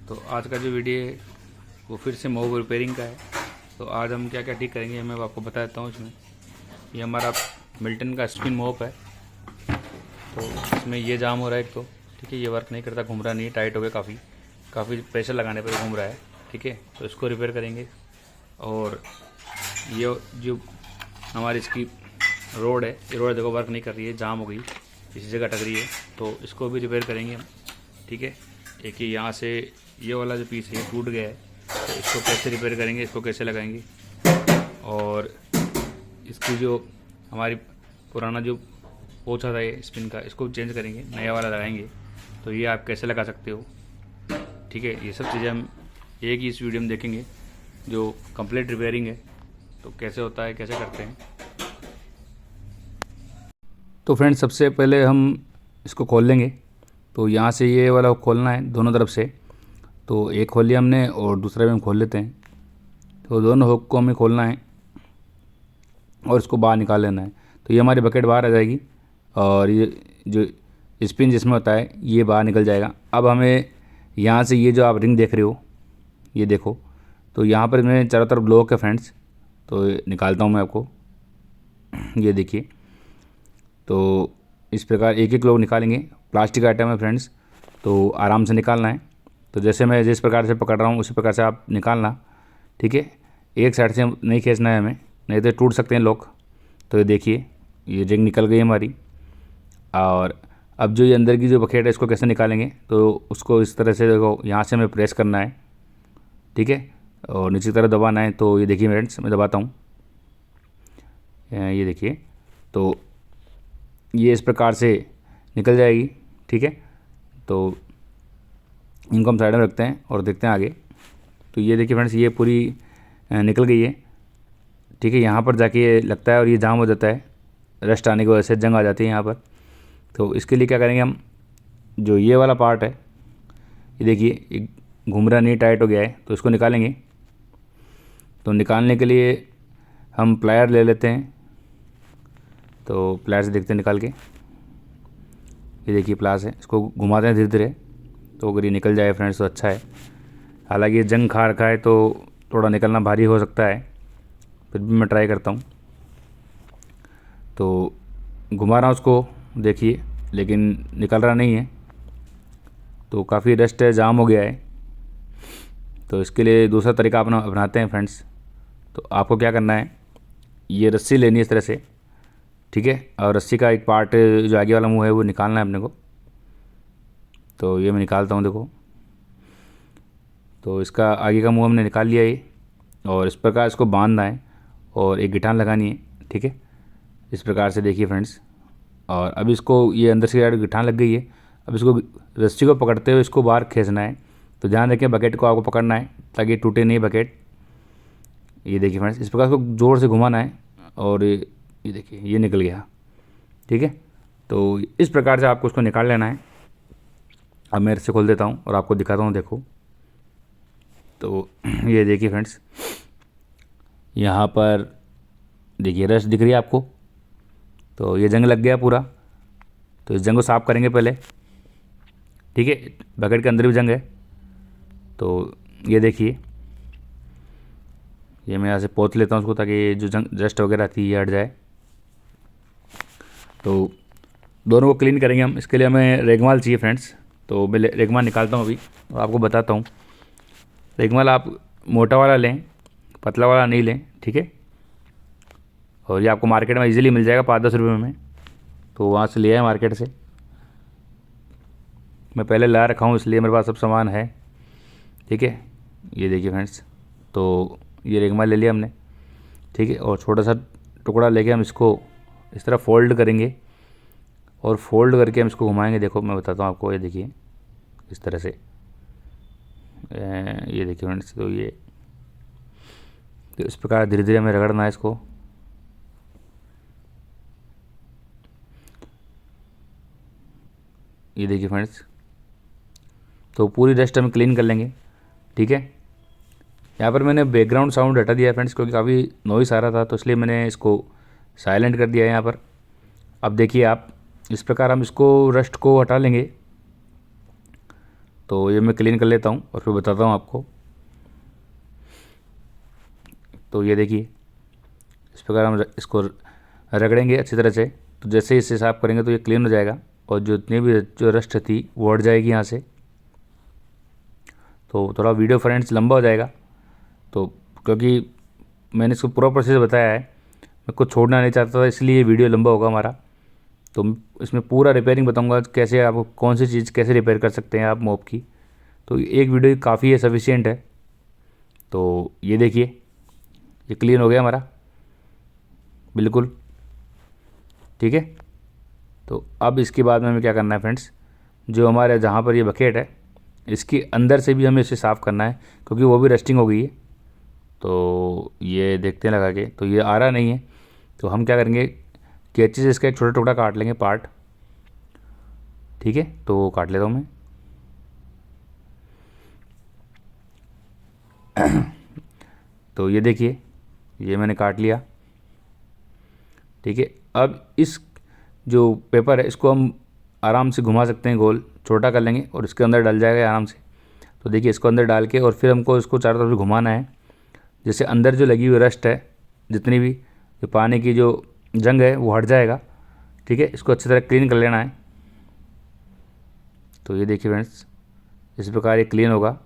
तो आज का जो वीडियो है वो फिर से मोब रिपेयरिंग का है। तो आज हम क्या क्या ठीक करेंगे मैं आपको बता देता हूँ। इसमें ये हमारा मिल्टन का स्पिन मोप है। तो इसमें ये जाम हो रहा है एक तो, ठीक है, ये वर्क नहीं करता, घूम रहा नहीं, टाइट हो गया, काफ़ी प्रेशर लगाने पर घूम रहा है, ठीक है। तो इसको रिपेयर करेंगे। और ये जो हमारी इसकी रोड है, ये रोड देखो वर्क नहीं कर रही है, जाम हो गई, इसी जगह अटक रही है, तो इसको भी रिपेयर करेंगे हम, ठीक है। एक ही यहाँ से ये वाला जो पीस है टूट गया है, तो इसको कैसे रिपेयर करेंगे, इसको कैसे लगाएंगे, और इसकी जो हमारी पुराना जो पोछा था ये स्पिन का, इसको चेंज करेंगे, नया वाला लगाएंगे। तो ये आप कैसे लगा सकते हो, ठीक है। ये सब चीज़ें हम एक ही इस वीडियो में देखेंगे, जो कंप्लीट रिपेयरिंग है, तो कैसे होता है, कैसे करते हैं। तो फ्रेंड्स, सबसे पहले हम इसको खोल लेंगे। तो यहाँ से ये वाला खोलना है दोनों तरफ से। तो एक खोल लिया हमने और दूसरा भी हम खोल लेते हैं। तो दोनों हुक को हमें खोलना है और इसको बाहर निकाल लेना है। तो ये हमारी बकेट बाहर आ जाएगी और ये जो स्पिन जिसमें होता है ये बाहर निकल जाएगा। अब हमें यहाँ से ये जो आप रिंग देख रहे हो, ये देखो, तो यहाँ पर मेरे चारों तरफ ब्लॉक है फ्रेंड्स। तो निकालता हूँ मैं आपको, ये देखिए। तो इस प्रकार एक एक लोग निकालेंगे। प्लास्टिक आइटम है फ्रेंड्स, तो आराम से निकालना है। तो जैसे मैं जिस प्रकार से पकड़ रहा हूँ उसी प्रकार से आप निकालना, ठीक है। एक साइड से नहीं खींचना है हमें, नहीं तो टूट सकते हैं लोग। तो ये देखिए, ये रिंग निकल गई हमारी। और अब जो ये अंदर की जो बकेट है इसको कैसे निकालेंगे, तो उसको इस तरह से देखो, यहाँ से हमें प्रेस करना है, ठीक है, और नीचे की तरफ दबाना है। तो ये देखिए फ्रेंड्स, मैं दबाता हूँ, ये देखिए। तो ये इस प्रकार से निकल जाएगी, ठीक है। तो इनको हम साइड में रखते हैं और देखते हैं आगे। तो ये देखिए फ्रेंड्स, ये पूरी निकल गई है, ठीक है। यहाँ पर जाके ये लगता है और ये जाम हो जाता है, रस्ट आने की वजह से जंग आ जाती है यहाँ पर। तो इसके लिए क्या करेंगे हम, जो ये वाला पार्ट है, ये देखिए घूम रहा नहीं, टाइट हो गया है, तो इसको निकालेंगे। तो निकालने के लिए हम प्लायर ले लेते हैं। तो प्लायर से देखते हैं निकाल के, ये देखिए प्लास है, इसको घुमाते हैं धीरे धीरे। तो अगर ये निकल जाए फ्रेंड्स तो अच्छा है। हालांकि ये जंग खा रखा है तो थोड़ा निकलना भारी हो सकता है, फिर भी मैं ट्राई करता हूँ। तो घुमा रहा हूँ उसको, देखिए, लेकिन निकल रहा नहीं है। तो काफ़ी रस्ट है, जाम हो गया है। तो इसके लिए दूसरा तरीका अपनाते हैं फ्रेंड्स। तो आपको क्या करना है, ये रस्सी लेनी है इस तरह से, ठीक है, और रस्सी का एक पार्ट जो आगे वाला मुंह है वो निकालना है अपने को। तो ये मैं निकालता हूँ, देखो। तो इसका आगे का मुंह हमने निकाल लिया ये, और इस प्रकार इसको बांधना है और एक गिटान लगानी है, ठीक है, इस प्रकार से देखिए फ्रेंड्स। और अब इसको, ये अंदर से गिटान लग गई है, अब इसको रस्सी को पकड़ते हुए इसको बाहर खींचना है। तो ध्यान रखें, बकेट को आपको पकड़ना है ताकि टूटे नहीं बकेट। ये देखिए फ्रेंड्स, इस प्रकार इसको ज़ोर से घुमाना है और ये देखिए ये निकल गया, ठीक है। तो इस प्रकार से आपको उसको निकाल लेना है। अब मैं इससे खोल देता हूँ और आपको दिखाता हूँ, देखो। तो ये देखिए फ्रेंड्स, यहाँ पर देखिए रस्ट दिख रही है आपको। तो ये जंग लग गया पूरा। तो इस जंग को साफ़ करेंगे पहले, ठीक है, बकेट के अंदर भी जंग है। तो ये देखिए, ये मैं यहाँ से पोंछ लेता हूँ उसको ताकि जो जंग डस्ट वगैरह थी ये हट जाए। तो दोनों को क्लीन करेंगे हम। इसके लिए हमें रेगमाल चाहिए फ्रेंड्स। तो मैं रेगमाल निकालता हूँ अभी और आपको बताता हूँ। रेगमाल आप मोटा वाला लें, पतला वाला नहीं लें, ठीक है। और ये आपको मार्केट में इजीली मिल जाएगा 5-10 रुपये में। तो वहाँ से ले आए मार्केट से, मैं पहले ला रखा हूँ इसलिए मेरे पास सब सामान है, ठीक है। ये देखिए फ्रेंड्स, तो ये रेगमाल ले लिया हमने, ठीक है। और छोटा सा टुकड़ा लेके हम इसको इस तरह फोल्ड करेंगे और फोल्ड करके हम इसको घुमाएंगे। देखो मैं बताता हूँ आपको, ये देखिए इस तरह से, ये देखिए फ्रेंड्स। तो ये, तो इस प्रकार धीरे धीरे हमें रगड़ना है इसको। ये देखिए फ्रेंड्स, तो पूरी डस्ट हम क्लीन कर लेंगे, ठीक है। यहाँ पर मैंने बैकग्राउंड साउंड हटा दिया है फ्रेंड्स, क्योंकि काफ़ी नॉइस आ रहा था, तो इसलिए मैंने इसको साइलेंट कर दिया है यहाँ पर। अब देखिए आप, इस प्रकार हम इसको रस्ट को हटा लेंगे। तो ये मैं क्लीन कर लेता हूँ और फिर बताता हूँ आपको। तो ये देखिए इस प्रकार हम इसको रगड़ेंगे अच्छी तरह से। तो जैसे ही इसे साफ़ करेंगे तो ये क्लीन हो जाएगा और जितनी भी जो रस्ट थी वो हट जाएगी यहाँ से। तो थोड़ा वीडियो फ्रेंड्स लंबा हो जाएगा, तो क्योंकि मैंने इसको पूरा प्रोसेस बताया है, मैं कुछ छोड़ना नहीं चाहता था, इसलिए ये वीडियो लंबा होगा हमारा। तो इसमें पूरा रिपेयरिंग बताऊंगा, कैसे आप कौन सी चीज़ कैसे रिपेयर कर सकते हैं आप मॉप की। तो एक वीडियो काफ़ी है, सफिशिएंट है। तो ये देखिए ये क्लीन हो गया हमारा बिल्कुल, ठीक है। तो अब इसके बाद में हमें क्या करना है फ्रेंड्स, जो हमारे जहाँ पर ये बकेट है इसके अंदर से भी हमें इसे साफ़ करना है, क्योंकि वो भी रस्टिंग हो गई है। तो ये देखते हैं लगा के, तो ये आ रहा नहीं है। तो हम क्या करेंगे, कैंची से इसका एक छोटा टुकड़ा काट लेंगे पार्ट, ठीक है। तो काट लेता हूँ मैं। तो ये देखिए ये मैंने काट लिया, ठीक है। अब इस जो पेपर है इसको हम आराम से घुमा सकते हैं, गोल छोटा कर लेंगे और इसके अंदर डल जाएगा आराम से। तो देखिए इसको अंदर डाल के और फिर हमको इसको चारों तरफ से घुमाना है, जैसे अंदर जो लगी हुई रस्ट है जितनी भी, जो पानी की जो जंग है वो हट जाएगा, ठीक है। इसको अच्छी तरह क्लीन कर लेना है। तो ये देखिए फ्रेंड्स इस प्रकार ये क्लीन होगा।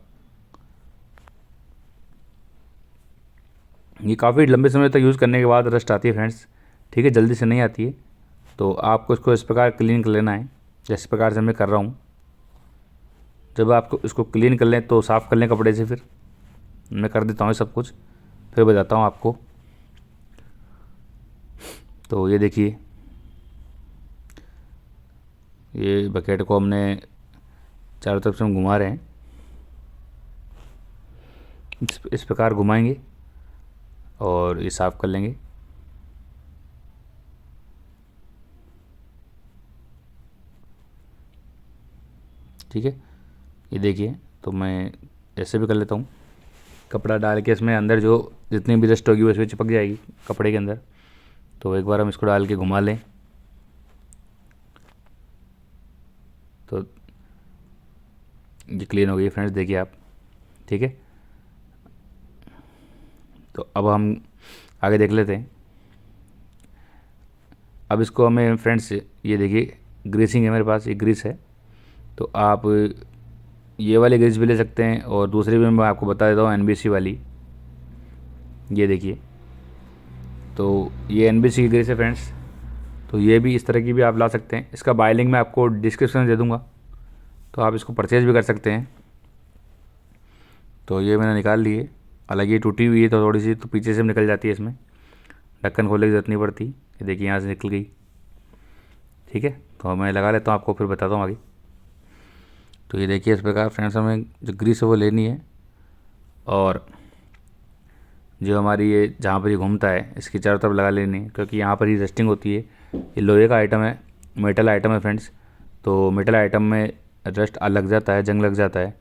ये काफ़ी लंबे समय तक यूज़ करने के बाद रस्ट आती है फ्रेंड्स, ठीक है, जल्दी से नहीं आती है। तो आपको इसको इस प्रकार क्लीन कर लेना है, जिस प्रकार से मैं कर रहा हूँ। जब आपको इसको क्लीन कर लें तो साफ़ कर लें कपड़े से, फिर मैं कर देता हूँ सब कुछ, फिर बताता हूँ आपको। तो ये देखिए ये बकेट को हमने चारों तरफ से हम घुमा रहे हैं, इस प्रकार घुमाएंगे और ये साफ़ कर लेंगे। ठीक है, ये देखिए तो मैं ऐसे भी कर लेता हूँ, कपड़ा डाल के इसमें अंदर जो जितनी भी डस्ट होगी वो इसमें चिपक जाएगी कपड़े के अंदर। तो एक बार हम इसको डाल के घुमा लें तो ये क्लीन हो गई फ्रेंड्स, देखिए आप, ठीक है। तो अब हम आगे देख लेते हैं। अब इसको हमें फ्रेंड्स ये देखिए ग्रीसिंग है मेरे पास, ये ग्रीस है। तो आप ये वाली ग्रीस भी ले सकते हैं और दूसरी भी मैं आपको बता देता हूँ, NBC वाली, ये देखिए। तो ये NBC की ग्रीस है फ्रेंड्स। तो ये भी इस तरह की भी आप ला सकते हैं, इसका बाय लिंक मैं आपको डिस्क्रिप्शन में दे दूँगा, तो आप इसको परचेज़ भी कर सकते हैं। तो ये मैंने निकाल ली है, हालांकि ये टूटी हुई है तो थोड़ी सी, तो पीछे से निकल जाती है, इसमें ढक्कन खोलने की ज़रूरत नहीं पड़ती। ये देखिए यहाँ से निकल गई, ठीक है। तो मैं लगा लेता हूँ, आपको फिर बताता हूँ आगे। तो ये देखिए इस प्रकार फ्रेंड्स हमें जो ग्रीस है वो लेनी है, और जो हमारी ये जहाँ पर ये घूमता है इसकी चारों तरफ लगा लेनी है, क्योंकि यहाँ पर ही रस्टिंग होती है। ये लोहे का आइटम है, मेटल आइटम है फ्रेंड्स। तो मेटल आइटम में रस्ट लग जाता है, जंग लग जाता है,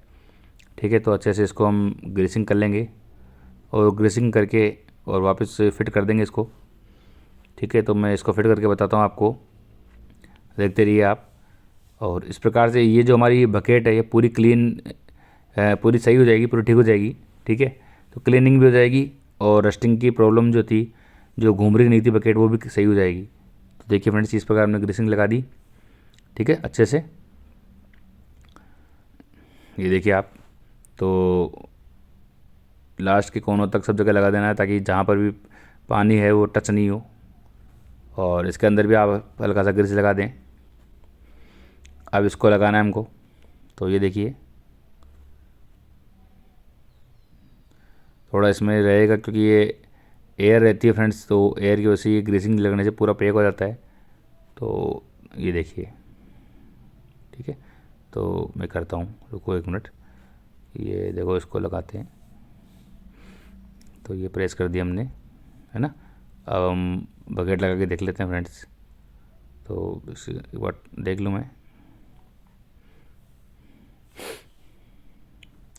ठीक है। तो अच्छे से इसको हम ग्रीसिंग कर लेंगे और ग्रीसिंग करके और वापस से फिट कर देंगे इसको, ठीक है। तो मैं इसको फिट करके बताता हूँ आपको, देखते रहिए आप। और इस प्रकार से ये जो हमारी बकेट है ये पूरी क्लीन, पूरी सही हो जाएगी, पूरी ठीक हो जाएगी, ठीक है। तो क्लीनिंग भी हो जाएगी और रस्टिंग की प्रॉब्लम जो थी, जो घूम रही नहीं थी बकेट, वो भी सही हो जाएगी। तो देखिए फ्रेंड्स इस प्रकार हमने ग्रीसिंग लगा दी, ठीक है, अच्छे से। ये देखिए आप, तो लास्ट के कोनों तक सब जगह लगा देना है, ताकि जहाँ पर भी पानी है वो टच नहीं हो। और इसके अंदर भी आप हल्का सा ग्रीस लगा दें। अब इसको लगाना है हमको। तो ये देखिए थोड़ा इसमें रहेगा, क्योंकि ये एयर रहती है फ्रेंड्स, तो एयर की वजह से ये ग्रीसिंग लगने से पूरा पैक हो जाता है। तो ये देखिए, ठीक है। तो मैं करता हूँ, रुको 1 मिनट। ये देखो इसको लगाते हैं, तो ये प्रेस कर दिया हमने, है ना। अब हम बकेट लगा के देख लेते हैं फ्रेंड्स। तो इस एक बार देख लूँ मैं,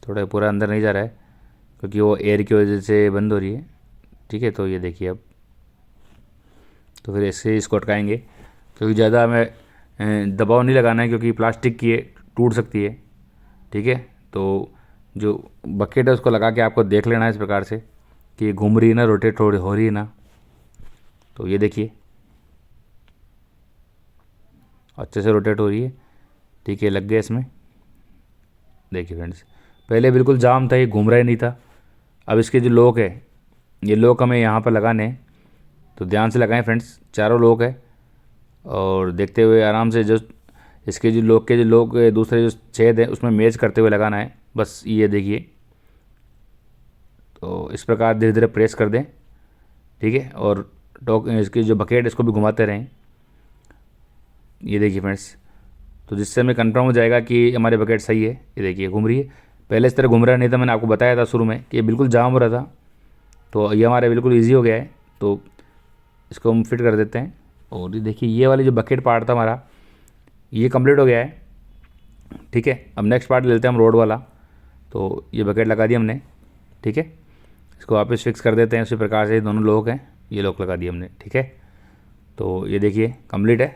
थोड़ा पूरा अंदर नहीं जा रहा है क्योंकि वो एयर की वजह से बंद हो रही है, ठीक है। तो ये देखिए अब, तो फिर ऐसे इसको अटकाएंगे, क्योंकि ज़्यादा हमें दबाव नहीं लगाना है, क्योंकि प्लास्टिक की है, टूट सकती है, ठीक है। तो जो बकेट है उसको लगा के आपको देख लेना है इस प्रकार से कि घूम रही है ना, रोटेट हो रही है ना। तो ये देखिए अच्छे से रोटेट हो रही है, ठीक है। लग गया इसमें, देखिए फ्रेंड्स, पहले बिल्कुल जाम था, ये घूम रहा ही नहीं था। अब इसके जो लॉक है, ये लॉक हमें यहाँ पर लगाने हैं, तो ध्यान से लगाएं फ्रेंड्स, चारों लॉक है। और देखते हुए आराम से जो इसके जो लॉक के जो लॉक दूसरे जो छेद है उसमें मैच करते हुए लगाना है, बस ये देखिए। तो इस प्रकार धीरे धीरे प्रेस कर दें, ठीक है। और टॉक इसकी जो बकेट इसको भी घुमाते रहें, ये देखिए फ्रेंड्स। तो जिससे हमें कंफर्म हो जाएगा कि हमारी बकेट सही है। ये देखिए घूम रही है, पहले इस तरह घूम रहा नहीं था, मैंने आपको बताया था शुरू में कि ये बिल्कुल जाम हो रहा था। तो ये हमारे बिल्कुल ईजी हो गया है। तो इसको हम फिट कर देते हैं। और ये देखिए ये वाली जो बकेट पार्ट था हमारा, ये कंप्लीट हो गया है, ठीक है। अब नेक्स्ट पार्ट लेते हैं हम, रोड वाला। तो ये बकेट लगा दी हमने, ठीक है। इसको वापस फिक्स कर देते हैं उसी प्रकार से। दोनों लॉक हैं, ये लॉक लगा दिए हमने, ठीक है। तो ये देखिए कंप्लीट है।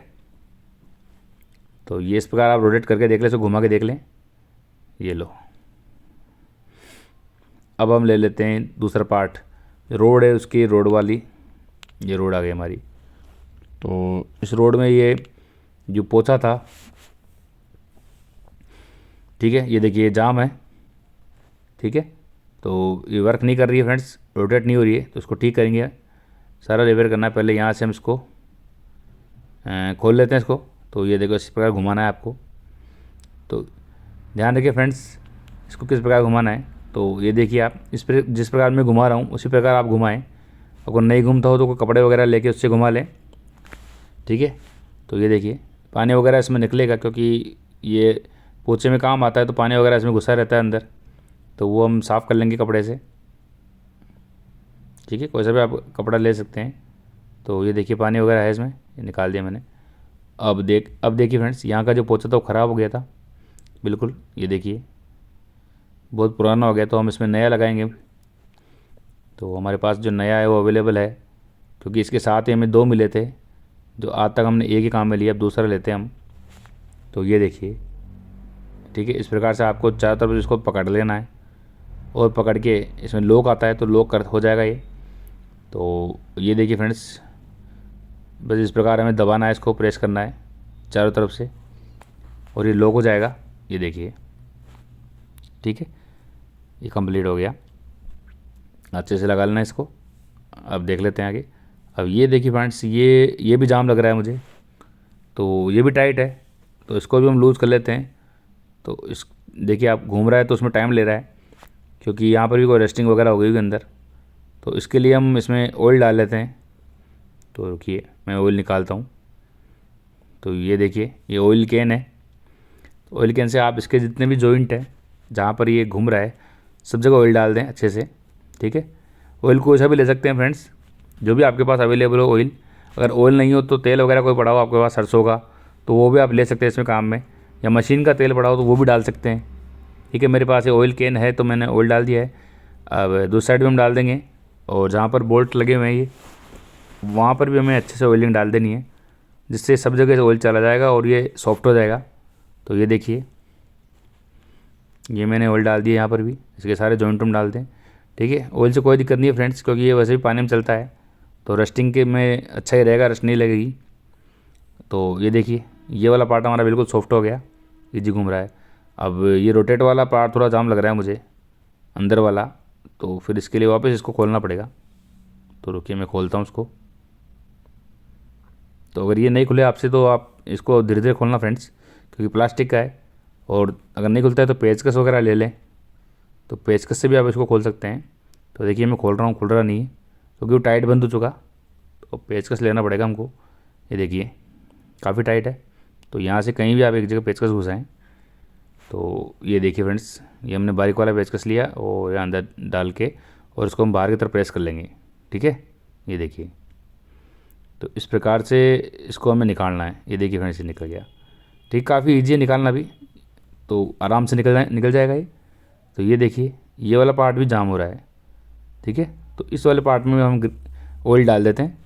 तो ये इस प्रकार आप रोटेट करके देख लें, इसको घुमा के देख लें, ये लो। अब हम ले लेते हैं दूसरा पार्ट, रोड है उसकी, रोड वाली, ये रोड आ गई हमारी। तो इस रोड में ये जो पोछा था, ठीक है, ये देखिए जाम है, ठीक है। तो ये वर्क नहीं कर रही है फ्रेंड्स, रोटेट नहीं हो रही है। तो इसको ठीक करेंगे, सारा रिपेयर करना है। पहले यहाँ से हम इसको खोल लेते हैं इसको। तो ये देखो इस प्रकार घुमाना है आपको। तो ध्यान रखिए फ्रेंड्स, इसको किस प्रकार घुमाना है। तो ये देखिए आप जिस प्रकार मैं घुमा रहा हूँ उसी प्रकार आप घुमाएं। अगर नहीं घूमता हो तो कोई कपड़े वगैरह लेके उससे घुमा लें, ठीक है। तो ये देखिए पानी वगैरह इसमें निकलेगा, क्योंकि ये पोछे में काम आता है, तो पानी वगैरह इसमें घुसा रहता है अंदर। तो वो हम साफ़ कर लेंगे कपड़े से, ठीक है। कोई सा भी आप कपड़ा ले सकते हैं। तो ये देखिए पानी वगैरह है इसमें, ये निकाल दिया मैंने। अब देखिए फ्रेंड्स, यहाँ का जो पोछा था वो ख़राब हो गया था बिल्कुल, ये देखिए बहुत पुराना हो गया। तो हम इसमें नया लगाएंगे। तो हमारे पास जो नया है वो अवेलेबल है, क्योंकि इसके साथ ही हमें 2 मिले थे, जो आज तक हमने एक ही काम में लिया, अब दूसरा लेते हैं हम। तो ये देखिए, ठीक है। इस प्रकार से आपको चारों तरफ इसको पकड़ लेना है, और पकड़ के इसमें लॉक आता है तो लॉक कर हो जाएगा ये। तो ये देखिए फ्रेंड्स, बस इस प्रकार हमें दबाना है, इसको प्रेस करना है चारों तरफ से, और ये लॉक हो जाएगा, ये देखिए, ठीक है। ये कंप्लीट हो गया, अच्छे से लगा लेना इसको। अब देख लेते हैं आगे। अब ये देखिए फ्रेंड्स, ये भी जाम लग रहा है मुझे, तो ये भी टाइट है। तो इसको भी हम लूज़ कर लेते हैं। तो इस देखिए आप घूम रहा है तो उसमें टाइम ले रहा है, क्योंकि यहाँ पर भी कोई रेस्टिंग वगैरह हो गई होगी अंदर। तो इसके लिए हम इसमें ऑयल डाल लेते हैं। तो रुकिए मैं ऑयल निकालता हूँ। तो ये देखिए ये ऑयल कैन है। ऑयल कैन से आप इसके जितने भी जॉइंट हैं जहाँ पर ये घूम रहा है सब जगह ऑयल डाल दें अच्छे से, ठीक है। ऑयल कोई सा भी ले सकते हैं फ्रेंड्स, जो भी आपके पास अवेलेबल हो ऑयल। अगर ऑयल नहीं हो तो तेल वगैरह कोई पड़ा हो आपके पास सरसों का, तो वो भी आप ले सकते हैं इसमें काम में। या मशीन का तेल पड़ा हो तो वो भी डाल सकते हैं, ठीक है। मेरे पास ये ऑयल कैन है तो मैंने ऑयल डाल दिया है। अब दूसरी साइड में हम डाल देंगे, और जहाँ पर बोल्ट लगे हुए हैं ये, वहाँ पर भी हमें अच्छे से ऑयलिंग डाल देनी है, जिससे सब जगह से ऑयल चला जाएगा और ये सॉफ्ट हो जाएगा। तो ये देखिए ये मैंने ऑयल डाल दिया, यहाँ पर भी इसके सारे जॉइंट में डाल दें, ठीक है। ऑयल से कोई दिक्कत नहीं है फ्रेंड्स, क्योंकि ये वैसे भी पानी में चलता है, तो रस्टिंग के में अच्छा ही रहेगा, रस्ट नहीं लगेगी। तो ये देखिए ये वाला पार्ट हमारा बिल्कुल सॉफ्ट हो गया, इजी घूम रहा है। अब ये रोटेट वाला पार्ट थोड़ा जाम लग रहा है मुझे, अंदर वाला। तो फिर इसके लिए वापस इसको खोलना पड़ेगा। तो रुकिए मैं खोलता हूँ उसको। तो अगर ये नहीं खुले आपसे तो आप इसको धीरे धीरे खोलना फ्रेंड्स, क्योंकि प्लास्टिक का है। और अगर नहीं खुलता है तो पेचकस वगैरह ले लें, तो पेचकस से भी आप इसको खोल सकते हैं। तो देखिए मैं खोल रहा हूँ, खुल रहा नहीं है क्योंकि वो टाइट बंद हो चुका, तो पेचकस लेना पड़ेगा हमको। ये देखिए काफ़ी टाइट है। तो यहाँ से कहीं भी आप एक जगह पेचकस घुसाएँ। तो ये देखिए फ्रेंड्स, ये हमने बारीक वाला पेचकस लिया और यहाँ अंदर डाल के, और इसको हम बाहर की तरफ प्रेस कर लेंगे, ठीक है। ये देखिए तो इस प्रकार से इसको हमें निकालना है। ये देखिए फ्रेंड्स, ये निकल गया, ठीक। काफ़ी ईजी है निकालना भी, तो आराम से निकल जाएगा ये। तो ये देखिए ये वाला पार्ट भी जाम हो रहा है, ठीक है। तो इस वाले पार्ट में हम ऑयल डाल देते हैं,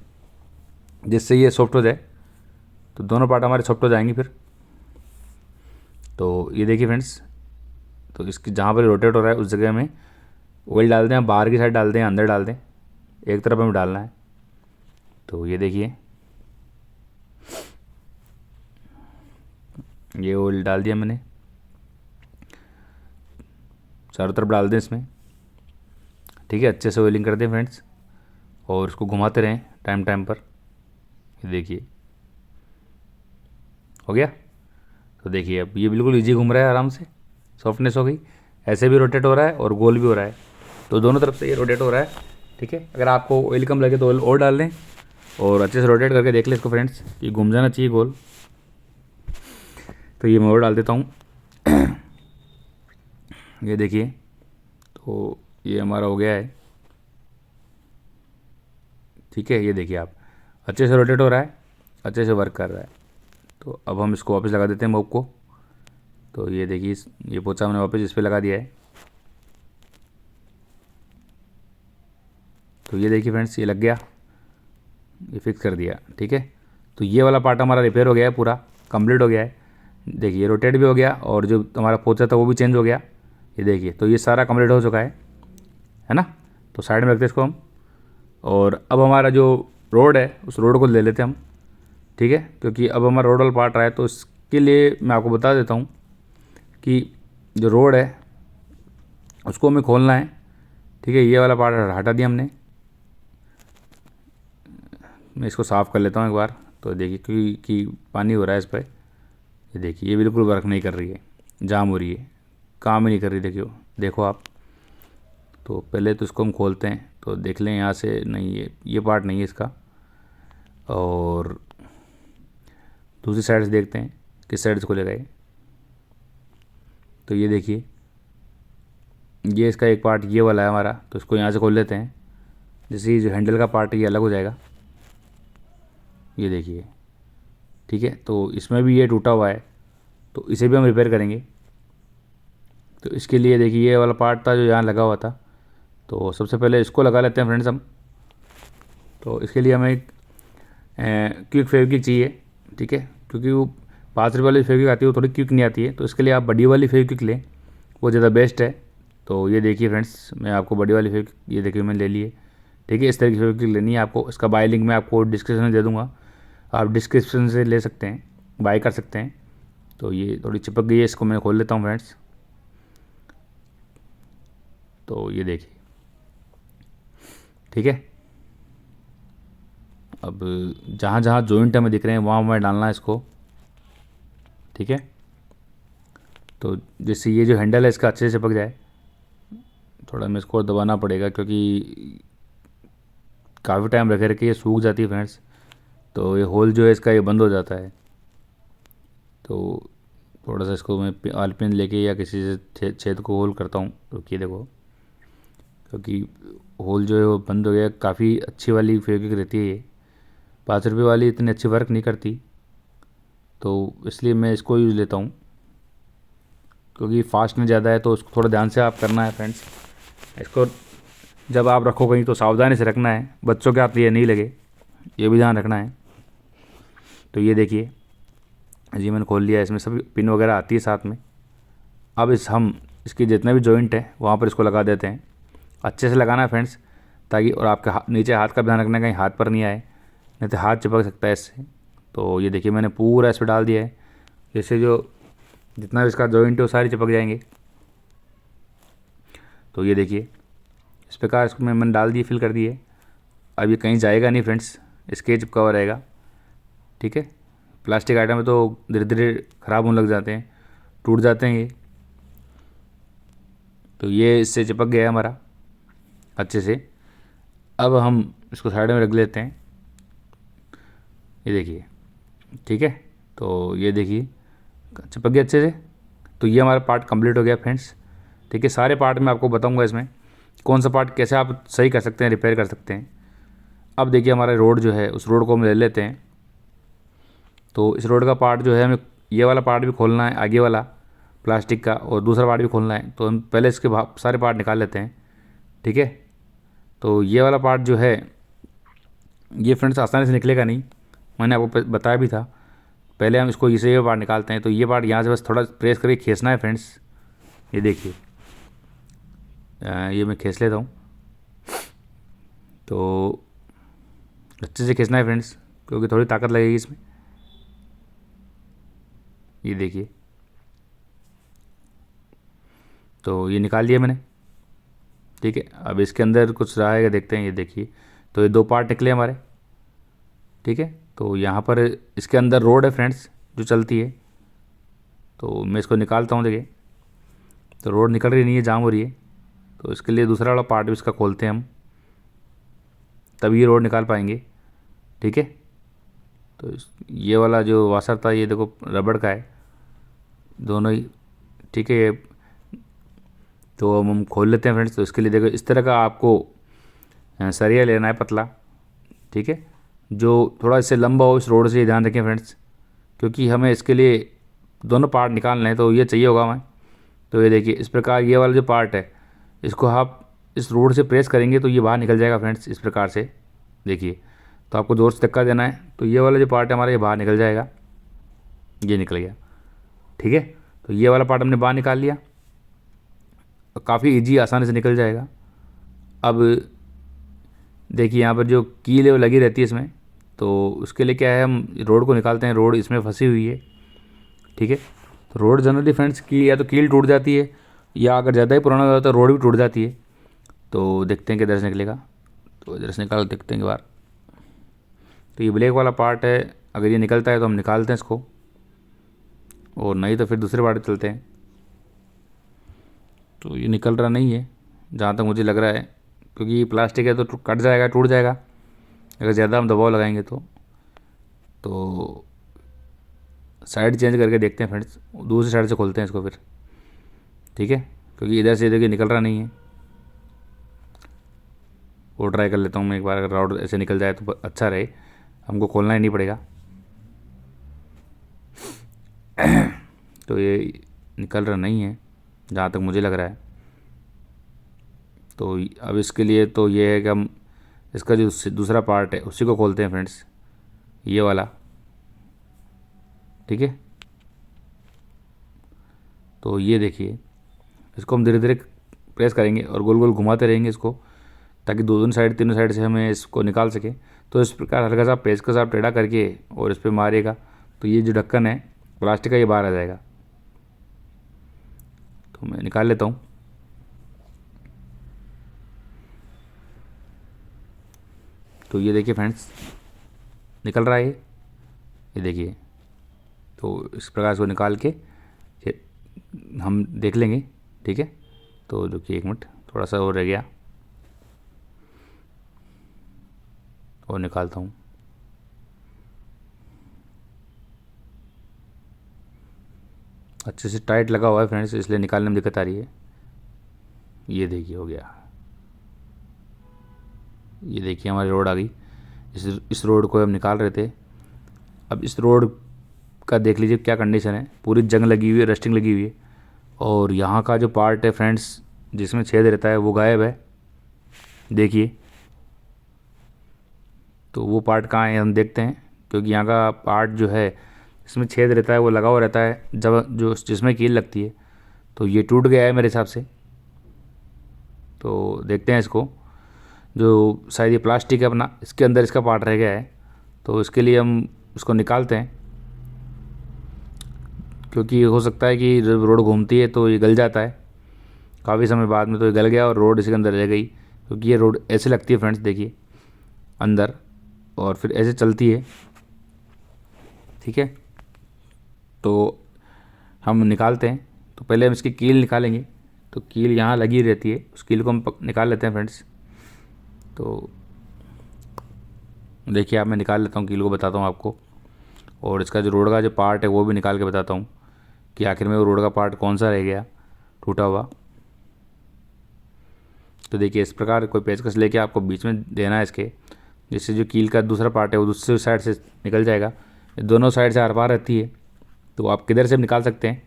जिससे ये सॉफ्ट हो जाए। तो दोनों पार्ट हमारे सॉफ्ट हो जाएंगे फिर। तो ये देखिए फ्रेंड्स, तो इसकी जहाँ पर रोटेट हो रहा है उस जगह में ऑयल डाल दें, बाहर की साइड डाल दें, अंदर डाल दें, एक तरफ हमें डालना है। तो ये देखिए ये ऑयल डाल दिया मैंने, चारों तरफ डाल दें इसमें, ठीक है। अच्छे से ऑयलिंग कर दें फ्रेंड्स और इसको घुमाते रहें टाइम टाइम पर। ये देखिए हो गया। तो देखिए अब ये बिल्कुल इजी घूम रहा है, आराम से सॉफ्टनेस हो गई। ऐसे भी रोटेट हो रहा है और गोल भी हो रहा है, तो दोनों तरफ से ये रोटेट हो रहा है, ठीक है। अगर आपको ऑयल कम लगे तो ऑयल और डाल लें और अच्छे से रोटेट करके देख लें इसको फ्रेंड्स, कि घूम जाना चाहिए गोल। तो ये मैं और डाल देता हूँ। ये देखिए तो ये हमारा हो गया है, ठीक है। ये देखिए आप अच्छे से रोटेट हो रहा है, अच्छे से वर्क कर रहा है। तो अब हम इसको वापस लगा देते हैं मोब को। तो ये देखिए ये पोछा हमने वापस इस पर लगा दिया है। तो ये देखिए फ्रेंड्स ये लग गया, ये फिक्स कर दिया, ठीक है। तो ये वाला पार्ट हमारा रिपेयर हो गया है, पूरा कंप्लीट हो गया है। देखिए रोटेट भी हो गया और जो हमारा पोछा था वो भी चेंज हो गया। ये देखिए तो ये सारा कंप्लीट हो चुका है ना। तो साइड में रखते हैं इसको हम, और अब हमारा जो रोड है उस रोड को ले लेते हैं हम, ठीक है। क्योंकि अब हमारा रोड वाला पार्ट रहा है, तो इसके लिए मैं आपको बता देता हूँ कि जो रोड है उसको हमें खोलना है, ठीक है। ये वाला पार्ट हटा दिया हमने, मैं इसको साफ़ कर लेता हूँ एक बार। तो देखिए कि पानी हो रहा है इस पर, ये देखिए ये बिल्कुल वर्क नहीं कर रही है, जाम हो रही है, काम ही नहीं कर रही। देखो आप। तो पहले तो इसको हम खोलते हैं, तो देख लें यहाँ से, नहीं ये पार्ट नहीं है इसका। और दूसरी साइड से देखते हैं किस साइड से खोलेगा ये। तो ये देखिए ये इसका एक पार्ट ये वाला है हमारा, तो इसको यहाँ से खोल लेते हैं। जैसे जो हैंडल का पार्ट है ये अलग हो जाएगा, ये देखिए, ठीक है। तो इसमें भी ये टूटा हुआ है, तो इसे भी हम रिपेयर करेंगे। तो इसके लिए देखिए ये वाला पार्ट था जो यहाँ लगा हुआ था, तो सबसे पहले इसको लगा लेते हैं फ्रेंड्स हम। तो इसके लिए हमें एक क्विक फेविक्विक चाहिए, ठीक है। क्योंकि वो 5 रुपये वाली फेविक्विक आती है वो थोड़ी क्विक नहीं आती है, तो इसके लिए आप बड़ी वाली फेविक्विक लें, वो ज़्यादा बेस्ट है। तो ये देखिए फ्रेंड्स मैं आपको बड़ी वाली फेविक्विक, ये देखिए मैंने ले ली है, ठीक है। इस तरह की फेविक्विक लेनी है आपको। इसका बाय लिंक मैं आपको डिस्क्रिप्शन में दे दूँगा, आप डिस्क्रिप्शन से ले सकते हैं, बाय कर सकते हैं। तो ये थोड़ी चिपक गई है, इसको मैं खोल लेता हूँ फ्रेंड्स। तो ये देखिए, ठीक है। अब जहाँ जहाँ जॉइंट हमें दिख रहे हैं वहाँ हमें डालना है इसको, ठीक है। तो जैसे ये जो हैंडल है इसका अच्छे से चिपक जाए, थोड़ा हमें इसको दबाना पड़ेगा क्योंकि काफ़ी टाइम रखे रखे ये सूख जाती है फ्रेंड्स। तो ये होल जो है इसका ये बंद हो जाता है। तो थोड़ा सा इसको मैं आलपिन लेके या किसी से छेद को होल करता हूँ, रुकिए देखो, क्योंकि होल जो है वो बंद हो गया। काफ़ी अच्छी वाली फेविक्विक रहती है ये, 5 रुपये वाली इतनी अच्छी वर्क नहीं करती, तो इसलिए मैं इसको यूज़ लेता हूँ। क्योंकि फास्ट में ज़्यादा है तो उसको थोड़ा ध्यान से आप करना है फ्रेंड्स। इसको जब आप रखो कहीं तो सावधानी से रखना है, बच्चों के हाथ ये नहीं लगे, ये भी ध्यान रखना है। तो ये देखिए जी मैंने खोल लिया, इसमें सभी पिन वगैरह आती है साथ में। अब हम इसके जितने भी जॉइंट है वहाँ पर इसको लगा देते हैं। अच्छे से लगाना है फ्रेंड्स, ताकि और आपके नीचे हाथ का ध्यान रखना है कहीं हाथ पर नहीं आए, नहीं तो हाथ चिपक सकता है इससे। तो ये देखिए मैंने पूरा इस पर डाल दिया है, जैसे जो जितना भी इसका जॉइंट है वो सारे चिपक जाएंगे। तो ये देखिए इस प्रकार इसको मैंने डाल दिए, फिल कर दिए। अब ये कहीं जाएगा नहीं फ्रेंड्स, इसके चिपका हुआ रहेगा, ठीक है। प्लास्टिक आइटम में तो धीरे धीरे ख़राब होने लग जाते हैं, टूट जाते हैं ये। तो ये इससे चिपक गया हमारा अच्छे से। अब हम इसको साइड में रख लेते हैं, ये देखिए, ठीक है। तो ये देखिए चिपक गया अच्छे से। तो ये हमारा पार्ट कंप्लीट हो गया फ्रेंड्स, ठीक है। सारे पार्ट मैं आपको बताऊंगा इसमें कौन सा पार्ट कैसे आप सही कर सकते हैं, रिपेयर कर सकते हैं। अब देखिए हमारा रोड जो है उस रोड को हम ले लेते हैं। तो इस रोड का पार्ट जो है हमें ये वाला पार्ट भी खोलना है, आगे वाला प्लास्टिक का, और दूसरा पार्ट भी खोलना है। तो हम पहले इसके सारे पार्ट निकाल लेते हैं, ठीक है। तो ये वाला पार्ट जो है ये फ्रेंड्स आसानी से निकलेगा नहीं, मैंने आपको बताया भी था। पहले हम इसको इसे ये पार्ट निकालते हैं। तो ये पार्ट यहाँ से बस थोड़ा प्रेस करके खींचना है फ्रेंड्स, ये देखिए, ये मैं खींच लेता हूँ। तो अच्छे से खींचना है फ्रेंड्स, क्योंकि थोड़ी ताकत लगेगी इसमें। ये देखिए, तो ये निकाल लिया मैंने। ठीक है, अब इसके अंदर कुछ रहा है, देखते हैं। ये देखिए, तो ये 2 पार्ट निकले हमारे। ठीक है, तो यहाँ पर इसके अंदर रोड है फ्रेंड्स जो चलती है, तो मैं इसको निकालता हूँ। देखिए, तो रोड निकल रही नहीं है, जाम हो रही है। तो इसके लिए दूसरा वाला पार्ट भी इसका खोलते हैं हम, तभी ये रोड निकाल पाएंगे। ठीक है, तो ये वाला जो वाशर था, ये देखो रबड़ का है दोनों ही। ठीक है, ये तो हम खोल लेते हैं फ्रेंड्स। तो इसके लिए देखो, इस तरह का आपको सरिया लेना है, पतला। ठीक है, जो थोड़ा इससे लंबा हो, इस रोड से ध्यान रखें फ्रेंड्स, क्योंकि हमें इसके लिए दोनों पार्ट निकालने हैं, तो ये चाहिए होगा हमें। तो ये देखिए, इस प्रकार ये वाला जो पार्ट है, इसको आप इस रोड से प्रेस करेंगे तो ये बाहर निकल जाएगा फ्रेंड्स, इस प्रकार से। देखिए, तो आपको ज़ोर से धक्का देना है, तो ये वाला जो पार्ट है हमारा, ये बाहर निकल जाएगा। ये निकल गया। ठीक है, तो ये वाला पार्ट हमने बाहर निकाल लिया, काफ़ी ईजी, आसानी से निकल जाएगा। अब देखिए, यहाँ पर जो कील है वो लगी रहती है इसमें, तो उसके लिए क्या है, हम रोड को निकालते हैं। रोड इसमें फंसी हुई है। ठीक है, तो रोड जनरली फ्रेंड्स की या तो कील टूट जाती है, या अगर ज़्यादा ही पुराना हो जाता है तो रोड भी टूट जाती है। तो देखते हैं किधर से निकलेगा। तो इधर से निकाल देखते हैं एक बार। तो ये ब्लैक वाला पार्ट है, अगर ये निकलता है तो हम निकालते हैं इसको, और नहीं तो फिर दूसरे पार्ट पे चलते हैं। तो ये निकल रहा नहीं है जहाँ तक मुझे लग रहा है, क्योंकि ये प्लास्टिक है तो कट जाएगा, टूट जाएगा अगर ज़्यादा हम दबाव लगाएंगे तो साइड चेंज करके देखते हैं फ्रेंड्स, दूसरी साइड से खोलते हैं इसको फिर। ठीक है, क्योंकि इधर से देखिए निकल रहा नहीं है। वो ट्राई कर लेता हूँ मैं एक बार, अगर राउड ऐसे निकल जाए तो अच्छा रहे, हमको खोलना ही नहीं पड़ेगा। तो ये निकल रहा नहीं है जहाँ तक मुझे लग रहा है। तो अब इसके लिए तो ये है कि हम इसका जो दूसरा पार्ट है उसी को खोलते हैं फ्रेंड्स, ये वाला। ठीक है, तो ये देखिए, इसको हम धीरे धीरे प्रेस करेंगे और गोल गोल घुमाते रहेंगे इसको, ताकि दोनों साइड तीनों साइड से हमें इसको निकाल सके। तो इस प्रकार हल्का सा पेचकस आप टेढ़ा करके और इस पर मारिएगा, तो ये जो ढक्कन है प्लास्टिक का, ये बाहर आ जाएगा। तो मैं निकाल लेता हूँ। तो ये देखिए फ्रेंड्स, निकल रहा है ये देखिए। तो इस प्रकार से वो निकाल के हम देख लेंगे। ठीक है, तो रुकिए 1 मिनट, थोड़ा सा और रह गया, और निकालता हूँ। अच्छे से टाइट लगा हुआ है फ्रेंड्स, इसलिए निकालने में दिक्कत आ रही है। ये देखिए, हो गया। ये देखिए, हमारी रोड आ गई। इस रोड को हम निकाल रहे थे। अब इस रोड का देख लीजिए क्या कंडीशन है, पूरी जंग लगी हुई है, रस्टिंग लगी हुई है। और यहाँ का जो पार्ट है फ्रेंड्स, जिसमें छेद रहता है, वो गायब है। देखिए, तो वो पार्ट कहाँ है हम देखते हैं, क्योंकि यहाँ का पार्ट जो है, इसमें छेद रहता है, वो लगा हुआ रहता है जब जो जिसमें कील लगती है। तो ये टूट गया है मेरे हिसाब से। तो देखते हैं इसको, जो शायद ये प्लास्टिक है अपना, इसके अंदर इसका पार्ट रह गया है। तो इसके लिए हम इसको निकालते हैं, क्योंकि हो सकता है कि जब रोड घूमती है तो ये गल जाता है काफ़ी समय बाद में। तो ये गल गया और रोड इसके अंदर रह गई, क्योंकि ये रोड ऐसे लगती है फ्रेंड्स, देखिए अंदर, और फिर ऐसे चलती है। ठीक है, तो हम निकालते हैं। तो पहले हम इसकी कील निकालेंगे। तो कील यहाँ लगी रहती है, उस कील को हम निकाल लेते हैं फ्रेंड्स। तो देखिए, आप मैं निकाल लेता हूँ कील को, बताता हूँ आपको। और इसका जो रोड का जो पार्ट है वो भी निकाल के बताता हूँ कि आखिर में वो रोड का पार्ट कौन सा रह गया टूटा हुआ। तो देखिए, इस प्रकार कोई पेचकस लेके आपको बीच में देना है इसके, जिससे जो कील का दूसरा पार्ट है वो दूसरी साइड से निकल जाएगा। दोनों साइड से आर पार रहती है, तो आप किधर से भी निकाल सकते हैं।